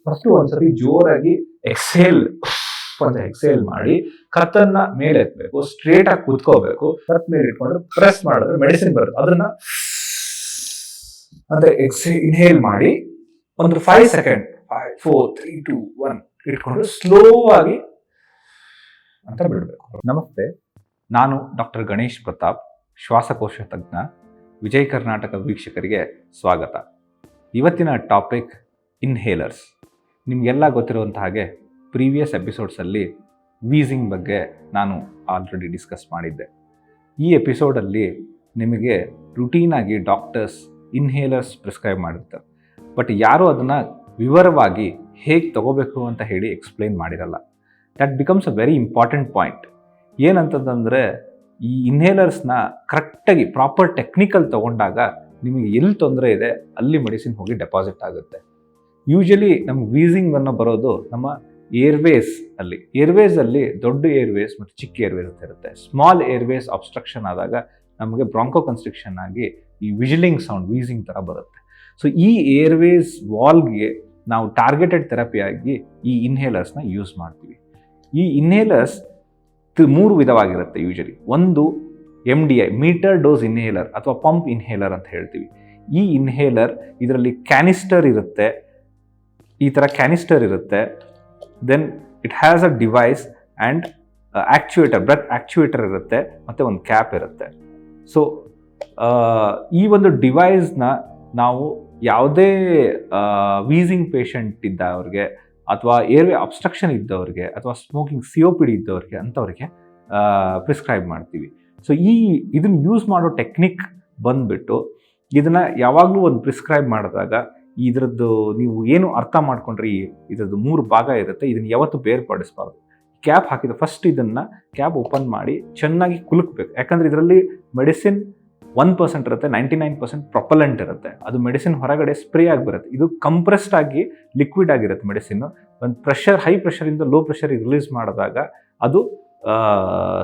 First ಒಂದ್ಸತಿ ಜೋರಾಗಿ exhale ಅಂತ ಎಕ್ಸೇಲ್ ಮಾಡಿ ಕತ್ತನ್ನ ಮೇಲೆ ಎತ್ತಬೇಕು, ಸ್ಟ್ರೇಟ್ ಆಗಿ ಕೂತ್ಕೋಬೇಕು. ಕತ್ ಮೇಲೆ ಇಟ್ಕೊಂಡು ಪ್ರೆಸ್ ಮಾಡಿದ್ರೆ ಮೆಡಿಸಿನ್ ಬರುತ್ತೆ. ಅದನ್ನ ಅಂದ್ರೆ ಇನ್ಹೇಲ್ ಮಾಡಿ ಒಂದು 5 ಸೆಕೆಂಡ್ 5 4 3 2 1 ಇಟ್ಕೊಂಡು ಸ್ಲೋ ಆಗಿ ಅಂತ ಬಿಡಬೇಕು. ನಮಸ್ತೆ, ನಾನು ಡಾಕ್ಟರ್ ಗಣೇಶ್ ಪ್ರತಾಪ್, ಶ್ವಾಸಕೋಶ ತಜ್ಞ. ವಿಜಯ್ ಕರ್ನಾಟಕ ವೀಕ್ಷಕರಿಗೆ ಸ್ವಾಗತ. ಇವತ್ತಿನ ಟಾಪಿಕ್ ಇನ್ಹೇಲರ್ಸ್. ನಿಮಗೆಲ್ಲ ಗೊತ್ತಿರುವಂಥ ಹಾಗೆ ಪ್ರೀವಿಯಸ್ ಎಪಿಸೋಡ್ಸಲ್ಲಿ ವೀಸಿಂಗ್ ಬಗ್ಗೆ ನಾನು ಆಲ್ರೆಡಿ ಡಿಸ್ಕಸ್ ಮಾಡಿದ್ದೆ. ಈ ಎಪಿಸೋಡಲ್ಲಿ ನಿಮಗೆ ರುಟೀನಾಗಿ ಡಾಕ್ಟರ್ಸ್ ಇನ್ಹೇಲರ್ಸ್ ಪ್ರಿಸ್ಕ್ರೈಬ್ ಮಾಡಿರ್ತಾರೆ, ಬಟ್ ಯಾರೂ ಅದನ್ನು ವಿವರವಾಗಿ ಹೇಗೆ ತಗೋಬೇಕು ಅಂತ ಹೇಳಿ ಎಕ್ಸ್ಪ್ಲೈನ್ ಮಾಡಿರಲ್ಲ. That becomes a very important point. ಏನಂತಂದರೆ ಈ ಇನ್ಹೇಲರ್ಸ್ನ ಕರೆಕ್ಟಾಗಿ ಪ್ರಾಪರ್ ಟೆಕ್ನಿಕಲ್ ತೊಗೊಂಡಾಗ ನಿಮಗೆ ಎಲ್ಲಿ ತೊಂದರೆ ಇದೆ ಅಲ್ಲಿ ಮೆಡಿಸಿನ್ ಹೋಗಿ ಡೆಪಾಸಿಟ್ ಆಗುತ್ತೆ. ಯೂಶಲಿ ನಮ್ಗೆ ವೀಸಿಂಗ್ ಅನ್ನೋ ಬರೋದು ನಮ್ಮ ಏರ್ವೇಸಲ್ಲಿ ದೊಡ್ಡ ಏರ್ವೇಸ್ ಮತ್ತು ಚಿಕ್ಕ ಏರ್ವೇಸ್ ಅಂತ ಇರುತ್ತೆ. ಸ್ಮಾಲ್ ಏರ್ವೇಸ್ ಅಬ್ಸ್ಟ್ರಕ್ಷನ್ ಆದಾಗ ನಮಗೆ ಬ್ರಾಂಕೋ ಕನ್ಸ್ಟ್ರಿಕ್ಷನ್ ಆಗಿ ಈ ವಿಜಿಲಿಂಗ್ ಸೌಂಡ್ ವೀಸಿಂಗ್ ಥರ ಬರುತ್ತೆ. ಸೊ ಈ ಏರ್ವೇಸ್ ವಾಲ್ಗೆ ನಾವು ಟಾರ್ಗೆಟೆಡ್ ಥೆರಪಿಯಾಗಿ ಈ ಇನ್ಹೇಲರ್ಸ್ನ ಯೂಸ್ ಮಾಡ್ತೀವಿ. ಈ ಇನ್ಹೇಲರ್ಸ್ 3 ವಿಧವಾಗಿರುತ್ತೆ ಯೂಶಲಿ. ಒಂದು MDI ಮೀಟರ್ ಡೋಸ್ ಇನ್ಹೇಲರ್ ಅಥವಾ ಪಂಪ್ ಇನ್ಹೇಲರ್ ಅಂತ ಹೇಳ್ತೀವಿ. ಈ ಇನ್ಹೇಲರ್ ಇದರಲ್ಲಿ ಕ್ಯಾನಿಸ್ಟರ್ ಇರುತ್ತೆ, ಈ ಥರ ಕ್ಯಾನಿಸ್ಟರ್ ಇರುತ್ತೆ. Then it has a device and actuator, breath actuator ಇರುತ್ತೆ, ಮತ್ತು ಒಂದು ಕ್ಯಾಪ್ ಇರುತ್ತೆ. ಸೊ ಈ ಒಂದು ಡಿವೈಸ್ನ ನಾವು ಯಾವುದೇ ವೀಸಿಂಗ್ ಪೇಷಂಟ್ ಇದ್ದವ್ರಿಗೆ ಅಥವಾ ಏರ್ವೇ ಅಬ್ಸ್ಟ್ರಕ್ಷನ್ ಇದ್ದವ್ರಿಗೆ ಅಥವಾ ಸ್ಮೋಕಿಂಗ್ COPD ಇದ್ದವ್ರಿಗೆ ಅಂಥವ್ರಿಗೆ ಪ್ರಿಸ್ಕ್ರೈಬ್ ಮಾಡ್ತೀವಿ. ಸೊ ಇದನ್ನು ಯೂಸ್ ಮಾಡೋ ಟೆಕ್ನಿಕ್ ಬಂದುಬಿಟ್ಟು ಇದನ್ನು ಯಾವಾಗಲೂ ಒಂದು ಪ್ರಿಸ್ಕ್ರೈಬ್ ಮಾಡಿದಾಗ ಇದರದ್ದು ನೀವು ಏನು ಅರ್ಥ ಮಾಡ್ಕೊಂಡ್ರೆ ಇದರದ್ದು 3 ಭಾಗ ಇರುತ್ತೆ. ಇದನ್ನು ಯಾವತ್ತೂ ಬೇರ್ಪಡಿಸಬಾರ್ದು. ಕ್ಯಾಪ್ ಹಾಕಿದ ಫಸ್ಟ್ ಇದನ್ನು ಕ್ಯಾಪ್ ಓಪನ್ ಮಾಡಿ ಚೆನ್ನಾಗಿ ಕುಲುಕಬೇಕು. ಯಾಕಂದರೆ ಇದರಲ್ಲಿ ಮೆಡಿಸಿನ್ 1% ಇರುತ್ತೆ, 99% ಪ್ರೊಪಲೆಂಟ್ ಇರುತ್ತೆ. ಅದು ಮೆಡಿಸಿನ್ ಹೊರಗಡೆ ಸ್ಪ್ರೇ ಆಗಿ ಬರುತ್ತೆ. ಇದು ಕಂಪ್ರೆಸ್ಡ್ ಆಗಿ ಲಿಕ್ವಿಡ್ ಆಗಿರುತ್ತೆ ಮೆಡಿಸಿನ್ನು. ಒಂದು ಹೈ ಪ್ರೆಷರಿಂದ ಲೋ ಪ್ರೆಷರಿಗೆ ರಿಲೀಸ್ ಮಾಡಿದಾಗ ಅದು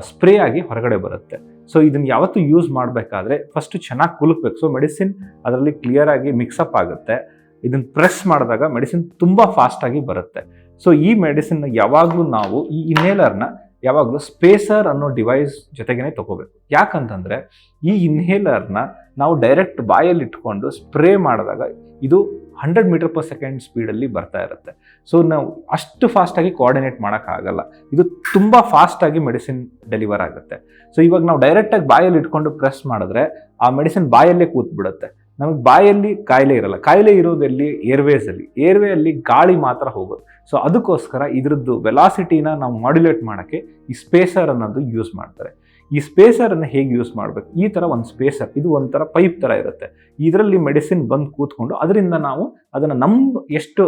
ಸ್ಪ್ರೇ ಆಗಿ ಹೊರಗಡೆ ಬರುತ್ತೆ. ಸೊ ಇದನ್ನು ಯಾವತ್ತೂ ಯೂಸ್ ಮಾಡಬೇಕಾದ್ರೆ ಫಸ್ಟು ಚೆನ್ನಾಗಿ ಕುಲುಕಬೇಕು. ಸೊ ಮೆಡಿಸಿನ್ ಅದರಲ್ಲಿ ಕ್ಲಿಯರ್ ಆಗಿ ಮಿಕ್ಸಪ್ ಆಗುತ್ತೆ. ಇದನ್ನು ಪ್ರೆಸ್ ಮಾಡಿದಾಗ ಮೆಡಿಸಿನ್ ತುಂಬ ಫಾಸ್ಟಾಗಿ ಬರುತ್ತೆ. ಸೊ ಈ ಮೆಡಿಸಿನ್ನ ಯಾವಾಗಲೂ ನಾವು ಈ ಇನ್ಹೇಲರ್ನ ಯಾವಾಗಲೂ ಸ್ಪೇಸರ್ ಅನ್ನೋ ಡಿವೈಸ್ ಜೊತೆಗೇ ತೊಗೋಬೇಕು. ಯಾಕಂತಂದರೆ ಈ ಇನ್ಹೇಲರ್ನ ನಾವು ಡೈರೆಕ್ಟ್ ಬಾಯಲ್ಲಿ ಇಟ್ಕೊಂಡು ಸ್ಪ್ರೇ ಮಾಡಿದಾಗ ಇದು 100 ಮೀಟರ್ ಪರ್ ಸೆಕೆಂಡ್ ಸ್ಪೀಡಲ್ಲಿ ಬರ್ತಾ ಇರುತ್ತೆ. ಸೊ ನಾವು ಅಷ್ಟು ಫಾಸ್ಟಾಗಿ ಕೋಆರ್ಡಿನೇಟ್ ಮಾಡೋಕ್ಕಾಗಲ್ಲ. ಇದು ತುಂಬ ಫಾಸ್ಟಾಗಿ ಮೆಡಿಸಿನ್ ಡೆಲಿವರ್ ಆಗುತ್ತೆ. ಸೊ ಇವಾಗ ನಾವು ಡೈರೆಕ್ಟಾಗಿ ಬಾಯಲ್ಲಿ ಇಟ್ಕೊಂಡು ಪ್ರೆಸ್ ಮಾಡಿದ್ರೆ ಆ ಮೆಡಿಸಿನ್ ಬಾಯಲ್ಲೇ ಕೂತ್ಬಿಡುತ್ತೆ. ನಮಗೆ ಬಾಯಲ್ಲಿ ಕಾಯಿಲೆ ಇರಲ್ಲ. ಕಾಯಿಲೆ ಇರೋದಲ್ಲಿ ಏರ್ವೇಯಲ್ಲಿ ಗಾಳಿ ಮಾತ್ರ ಹೋಗೋದು. ಸೊ ಅದಕ್ಕೋಸ್ಕರ ಇದರದ್ದು ವೆಲಾಸಿಟಿನ ನಾವು ಮಾಡ್ಯುಲೇಟ್ ಮಾಡೋಕ್ಕೆ ಈ ಸ್ಪೇಸರ್ ಅನ್ನೋದು ಯೂಸ್ ಮಾಡ್ತಾರೆ. ಈ ಸ್ಪೇಸರನ್ನು ಹೇಗೆ ಯೂಸ್ ಮಾಡಬೇಕು? ಈ ಥರ ಒಂದು ಸ್ಪೇಸರ್, ಇದು ಒಂಥರ ಪೈಪ್ ಥರ ಇರುತ್ತೆ. ಇದರಲ್ಲಿ ಮೆಡಿಸಿನ್ ಬಂದು ಕೂತ್ಕೊಂಡು ಅದರಿಂದ ನಾವು ಅದನ್ನು ಎಷ್ಟು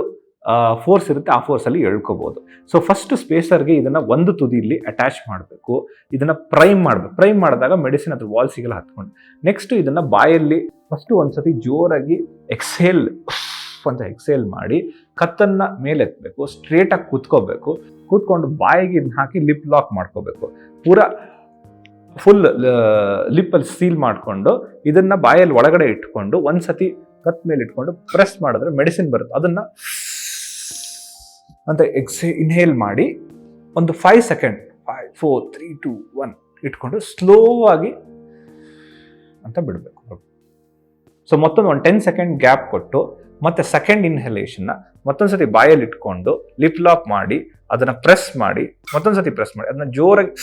ಫೋರ್ಸ್ ಇರುತ್ತೆ ಆ ಫೋರ್ಸಲ್ಲಿ ಎಳ್ಕೋಬೋದು. ಸೊ ಫಸ್ಟ್ ಸ್ಪೇಸರ್ಗೆ ಇದನ್ನು ಒಂದು ತುದಿಯಲ್ಲಿ ಅಟ್ಯಾಚ್ ಮಾಡಬೇಕು. ಇದನ್ನು ಪ್ರೈಮ್ ಮಾಡಿದಾಗ ಮೆಡಿಸಿನ್ ಅದ್ರ ವಾಲ್ಸಿಗೆಲ್ಲ ಹತ್ಕೊಂಡು ನೆಕ್ಸ್ಟ್ ಇದನ್ನು ಬಾಯಲ್ಲಿ ಫಸ್ಟು ಒಂದ್ಸತಿ ಜೋರಾಗಿ ಎಕ್ಸೇಲ್ ಮಾಡಿ ಕತ್ತನ್ನು ಮೇಲೆ ಎತ್ತಬೇಕು, ಸ್ಟ್ರೇಟಾಗಿ ಕೂತ್ಕೊಂಡು ಬಾಯಿಗೆ ಇದನ್ನ ಹಾಕಿ ಲಿಪ್ ಲಾಕ್ ಮಾಡ್ಕೋಬೇಕು. ಫುಲ್ ಲಿಪ್ಪಲ್ಲಿ ಸೀಲ್ ಮಾಡಿಕೊಂಡು ಇದನ್ನು ಬಾಯಲ್ಲಿ ಒಳಗಡೆ ಇಟ್ಕೊಂಡು ಒಂದ್ಸತಿ ಕತ್ ಮೇಲೆ ಇಟ್ಕೊಂಡು ಪ್ರೆಸ್ ಮಾಡಿದ್ರೆ ಮೆಡಿಸಿನ್ ಬರುತ್ತೆ. ಅದನ್ನು ಅಂತ ಇನ್ಹೇಲ್ ಮಾಡಿ ಒಂದು 5 ಸೆಕೆಂಡ್ 5 4 3 2 1 ಇಟ್ಕೊಂಡು ಸ್ಲೋ ಆಗಿ ಅಂತ ಬಿಡಬೇಕು. ಸೊ ಮತ್ತೊಂದು 10 ಸೆಕೆಂಡ್ ಗ್ಯಾಪ್ ಕೊಟ್ಟು ಮತ್ತೆ ಸೆಕೆಂಡ್ ಇನ್ಹಲೇಷನ್ನ ಮತ್ತೊಂದ್ಸತಿ ಬಾಯಲ್ಲಿ ಇಟ್ಕೊಂಡು ಲಿಪ್ ಲಾಕ್ ಮಾಡಿ ಅದನ್ನು ಪ್ರೆಸ್ ಮಾಡಿ ಮತ್ತೊಂದ್ಸತಿ ಪ್ರೆಸ್ ಮಾಡಿ ಅದನ್ನ ಜೋರಾಗಿ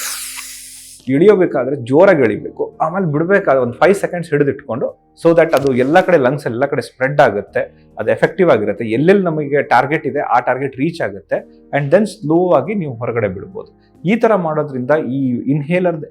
ಇಳಿಯೋಬೇಕಾದ್ರೆ ಜೋರಾಗಿ ಎಳಿಬೇಕು. ಆಮೇಲೆ ಬಿಡಬೇಕಾದ್ರೆ ಒಂದು 5 ಸೆಕೆಂಡ್ಸ್ ಹಿಡಿದಿಟ್ಕೊಂಡು ಸೊ ದಟ್ ಅದು ಎಲ್ಲ ಕಡೆ ಲಂಗ್ಸ್ ಎಲ್ಲ ಕಡೆ ಸ್ಪ್ರೆಡ್ ಆಗುತ್ತೆ, ಅದು ಎಫೆಕ್ಟಿವ್ ಆಗಿರುತ್ತೆ. ಎಲ್ಲೆಲ್ಲಿ ನಮಗೆ ಟಾರ್ಗೆಟ್ ಇದೆ ಆ ಟಾರ್ಗೆಟ್ ರೀಚ್ ಆಗುತ್ತೆ ಆ್ಯಂಡ್ ದೆನ್ ಸ್ಲೋ ಆಗಿ ನೀವು ಹೊರಗಡೆ ಬಿಡ್ಬೋದು. ಈ ಥರ ಮಾಡೋದ್ರಿಂದ ಈ ಇನ್ಹೇಲರ್ದ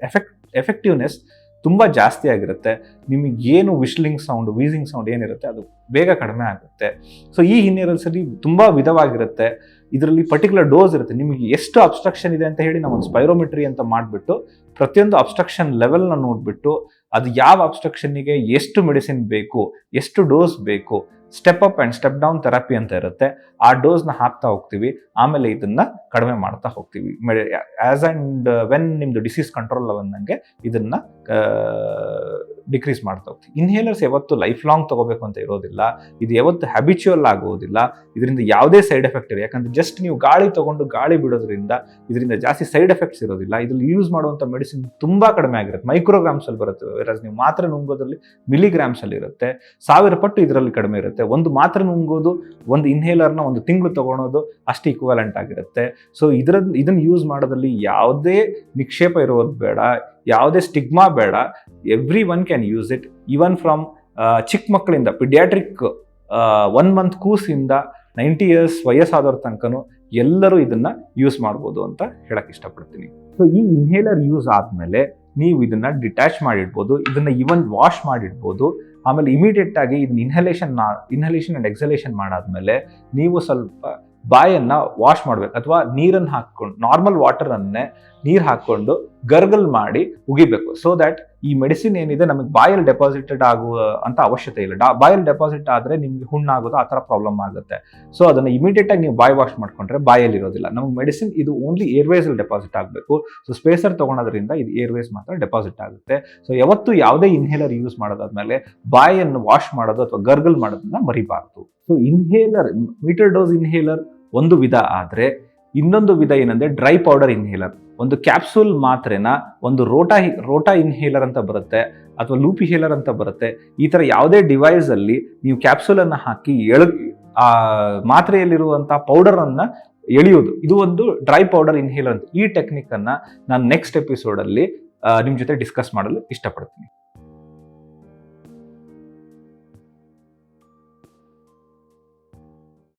ಎಫೆಕ್ಟಿವ್ನೆಸ್ ತುಂಬ ಜಾಸ್ತಿ ಆಗಿರುತ್ತೆ. ನಿಮಗೇನು ವೀಸಿಂಗ್ ಸೌಂಡ್ ಏನಿರುತ್ತೆ ಅದು ಬೇಗ ಕಡಿಮೆ ಆಗುತ್ತೆ. ಸೊ ಈ ಇನ್ಹೇಲರ್ಸಲ್ಲಿ ತುಂಬ ವಿಧವಾಗಿರುತ್ತೆ. ಇದರಲ್ಲಿ ಪರ್ಟಿಕ್ಯುಲರ್ ಡೋಸ್ ಇರುತ್ತೆ. ನಿಮಗೆ ಎಷ್ಟು ಅಬ್ಸ್ಟ್ರಕ್ಷನ್ ಇದೆ ಅಂತ ಹೇಳಿ ನಾವು ಒಂದು ಸ್ಪೈರೋಮೆಟ್ರಿ ಅಂತ ಮಾಡಿಬಿಟ್ಟು ಪ್ರತಿಯೊಂದು ಅಬ್ಸ್ಟ್ರಕ್ಷನ್ ಲೆವೆಲ್ನ ನೋಡಿಬಿಟ್ಟು ಅದು ಯಾವ ಅಬ್ಸ್ಟ್ರಕ್ಷನ್ನಿಗೆ ಎಷ್ಟು ಮೆಡಿಸಿನ್ ಬೇಕು, ಎಷ್ಟು ಡೋಸ್ ಬೇಕು step up and step down therapy ಅಂತ ಇರುತ್ತೆ. ಆ ಡೋಸ್ನ ಹಾಕ್ತಾ ಹೋಗ್ತೀವಿ, ಆಮೇಲೆ ಇದನ್ನ ಕಡಿಮೆ ಮಾಡ್ತಾ ಹೋಗ್ತೀವಿ. ಆಸ್ ಆ್ಯಂಡ್ ವೆನ್ ನಿಮ್ಮದು ಡಿಸೀಸ್ ಕಂಟ್ರೋಲ್ ಬಂದಂಗೆ ಇದನ್ನ ಡಿಕ್ರೀಸ್ ಮಾಡ್ತಾ ಹೋಗ್ತೀವಿ. ಇನ್ಹೇಲರ್ಸ್ ಯಾವತ್ತು ಲೈಫ್ ಲಾಂಗ್ ತಗೋಬೇಕು ಅಂತ ಇರೋದಿಲ್ಲ, ಇದು ಯಾವತ್ತು ಹ್ಯಾಬಿಚುವಲ್ ಆಗೋದಿಲ್ಲ. ಇದರಿಂದ ಯಾವುದೇ ಸೈಡ್ ಎಫೆಕ್ಟ್ ಇಲ್ಲ, ಯಾಕಂದ್ರೆ ಜಸ್ಟ್ ನೀವು ಗಾಳಿ ತಗೊಂಡು ಗಾಳಿ ಬಿಡೋದ್ರಿಂದ ಇದರಿಂದ ಜಾಸ್ತಿ ಸೈಡ್ ಎಫೆಕ್ಟ್ಸ್ ಇರೋದಿಲ್ಲ. ಇದ್ರಲ್ಲಿ ಯೂಸ್ ಮಾಡುವಂಥ ಮೆಡಿಸಿನ್ ತುಂಬಾ ಕಡಿಮೆ ಆಗಿರುತ್ತೆ, ಮೈಕ್ರೋಗ್ರಾಮ್ಸ್ ಅಲ್ಲಿ ಬರುತ್ತೆ. ವೆರಸ್ ನೀವು ಮಾತ್ರೆ ನುಂಗೋದ್ರಲ್ಲಿ ಮಿಲಿಗ್ರಾಮ್ಸ್ ಅಲ್ಲಿ ಇರುತ್ತೆ, 1000 ಪಟ್ಟು ಇದರಲ್ಲಿ ಕಡಿಮೆ ಇರುತ್ತೆ. ಒಂದು ಮಾತ್ರೆ ನುಂಗೋದು ಒಂದು ಇನ್ಹೇಲರ್ನ ಒಂದು ತಿಂಗಳು ತಗೊಳೋದು ಅಷ್ಟು ಇಕ್ವಲೆಂಟ್ ಆಗಿರುತ್ತೆ. ಸೊ ಇದನ್ನ ಯೂಸ್ ಮಾಡೋದ್ರಲ್ಲಿ ಯಾವುದೇ ನಿಕ್ಷೇಪ ಇರೋದು ಬೇಡ, ಯಾವುದೇ ಸ್ಟಿಗ್ಮಾ ಬೇಡ. Every one can use it, even from ಚಿಕ್ಕ ಮಕ್ಕಳಿಂದ ಪಿಡಿಯಾಟ್ರಿಕ್ 1 month ಕೂಸಿಂದ 90 years ವಯಸ್ಸಾದವ್ರ ತನಕನೂ ಎಲ್ಲರೂ ಇದನ್ನ ಯೂಸ್ ಮಾಡ್ಬೋದು ಅಂತ ಹೇಳಕ್ ಇಷ್ಟಪಡ್ತೀನಿ. ಸೊ ಈ ಇನ್ಹೇಲರ್ ಯೂಸ್ ಆದ್ಮೇಲೆ ನೀವು ಇದನ್ನ ಡಿಟ್ಯಾಚ್ ಮಾಡಿಡ್ಬೋದು, ಇದನ್ನ ಈವನ್ ವಾಶ್ ಮಾಡಿಡ್ಬೋದು. ಆಮೇಲೆ ಇಮಿಡಿಯೇಟ್ ಆಗಿ ಇದನ್ನ ಇನ್ಹಲೇಷನ್ ಅಂಡ್ ಎಕ್ಸಲೇಷನ್ ಮಾಡಾದ್ಮೇಲೆ ನೀವು ಸ್ವಲ್ಪ ಬಾಯನ್ನ ವಾಶ್ ಮಾಡ್ಬೇಕು, ಅಥವಾ ನೀರನ್ನು ಹಾಕೊಂಡು ನಾರ್ಮಲ್ ವಾಟರ್ ಅನ್ನೇ ನೀರು ಹಾಕೊಂಡು ಗರ್ಗಲ್ ಮಾಡಿ ಉಗಿಬೇಕು. ಸೊ ದಟ್ ಈ ಮೆಡಿಸಿನ್ ಏನಿದೆ ನಮಗೆ ಬಾಯಲ್ಲಿ ಡೆಪಾಸಿಟೆಡ್ ಆಗುವ ಅಂತ ಅವಶ್ಯಕತೆ ಇಲ್ಲ. ಬಾಯಲ್ಲಿ ಡೆಪಾಸಿಟ್ ಆದ್ರೆ ನಿಮ್ಗೆ ಹುಣ್ಣಾಗೋದು ಆ ಥರ ಪ್ರಾಬ್ಲಮ್ ಆಗುತ್ತೆ. ಸೊ ಅದನ್ನ ಇಮಿಡಿಯೇಟ್ ಆಗಿ ನೀವು ಬಾಯ್ ವಾಶ್ ಮಾಡ್ಕೊಂಡ್ರೆ ಬಾಯಲ್ಲಿ ಇರೋದಿಲ್ಲ. ನಮಗೆ ಮೆಡಿಸಿನ್ ಇದು ಓನ್ಲಿ ಏರ್ವೇಸ್ ಅಲ್ಲಿ ಡೆಪಾಸಿಟ್ ಆಗಬೇಕು. ಸೊ ಸ್ಪೇಸರ್ ತಗೊಳೋದ್ರಿಂದ ಇದು ಏರ್ವೇಸ್ ಮಾತ್ರ ಡೆಪಾಸಿಟ್ ಆಗುತ್ತೆ. ಸೊ ಯಾವತ್ತು ಯಾವುದೇ ಇನ್ಹೇಲರ್ ಯೂಸ್ ಮಾಡೋದಾದ್ಮೇಲೆ ಬಾಯನ್ನು ವಾಶ್ ಮಾಡೋದು ಅಥವಾ ಗರ್ಗಲ್ ಮಾಡೋದನ್ನ ಮರಿಬಾರ್ದು. So inhaler, meter dose inhaler ಒಂದು ವಿಧ ಆದ್ರೆ, ಇನ್ನೊಂದು ವಿಧ ಏನಂದ್ರೆ ಡ್ರೈ ಪೌಡರ್ ಇನ್ಹೇಲರ್. ಒಂದು ಕ್ಯಾಪ್ಸೂಲ್ ಮಾತ್ರೆನ ಒಂದು ರೋಟಾ ಇನ್ಹೇಲರ್ ಅಂತ ಬರುತ್ತೆ, ಅಥವಾ ಲೂಪ್ ಇನ್ಹೇಲರ್ ಅಂತ ಬರುತ್ತೆ. ಈ ತರ ಯಾವುದೇ ಡಿವೈಸ್ ಅಲ್ಲಿ ನೀವು ಕ್ಯಾಪ್ಸೂಲ್ ಅನ್ನ ಹಾಕಿ ಆ ಮಾತ್ರೆಯಲ್ಲಿರುವಂತಹ ಪೌಡರ್ ಅನ್ನ ಎಳೆಯೋದು, ಇದು ಒಂದು ಡ್ರೈ ಪೌಡರ್ ಇನ್ಹೇಲರ್ ಅಂತ. ಈ ಟೆಕ್ನಿಕ್ ಅನ್ನ ನಾನು ನೆಕ್ಸ್ಟ್ ಎಪಿಸೋಡ್ ಅಲ್ಲಿ ನಿಮ್ ಜೊತೆ ಡಿಸ್ಕಸ್ ಮಾಡಲು ಇಷ್ಟಪಡ್ತೀನಿ.